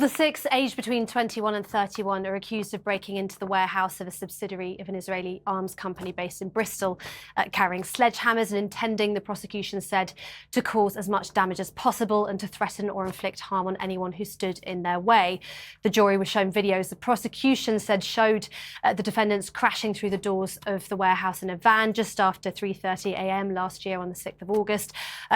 The six, aged between 21 and 31, are accused of breaking into the warehouse of a subsidiary of an Israeli arms company based in Bristol, carrying sledgehammers and intending, the prosecution said, to cause as much damage as possible and to threaten or inflict harm on anyone who stood in their way. The jury was shown videos the prosecution said showed the defendants crashing through the doors of the warehouse in a van just after 3:30 a.m. last year on the 6th of August,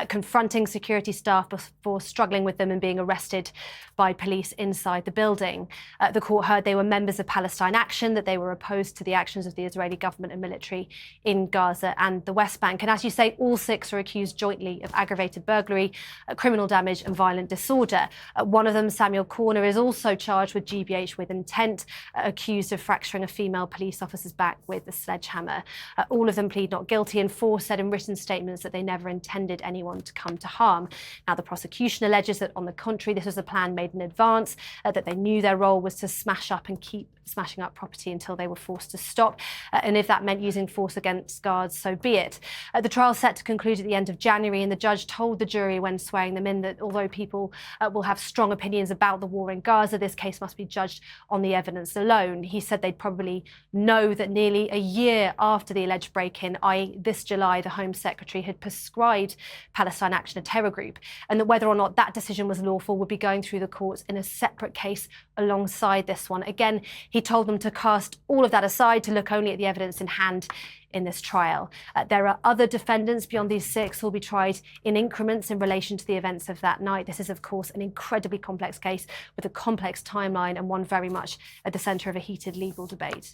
confronting security staff before struggling with them and being arrested by police inside the building. The court heard they were members of Palestine Action, that they were opposed to the actions of the Israeli government and military in Gaza and the West Bank. And as you say, all six are accused jointly of aggravated burglary, criminal damage and violent disorder. One of them, Samuel Corner, is also charged with GBH with intent, accused of fracturing a female police officer's back with a sledgehammer. All of them plead not guilty, and four said in written statements that they never intended anyone to come to harm. Now, the prosecution alleges that, on the contrary, this was a plan made in advance, that they knew their role was to smash up and keep smashing up property until they were forced to stop. And if that meant using force against guards, so be it. The trial set to conclude at the end of January, and the judge told the jury when swearing them in that although people will have strong opinions about the war in Gaza, this case must be judged on the evidence alone. He said they'd probably know that nearly a year after the alleged break-in, i.e. this July, the Home Secretary had proscribed Palestine Action, a terror group, and that whether or not that decision was lawful would be going through the courts in a separate case alongside this one. Again, he told them to cast all of that aside, to look only at the evidence in hand in this trial. There are other defendants beyond these six who will be tried in increments in relation to the events of that night. This is, of course, an incredibly complex case with a complex timeline and one very much at the centre of a heated legal debate.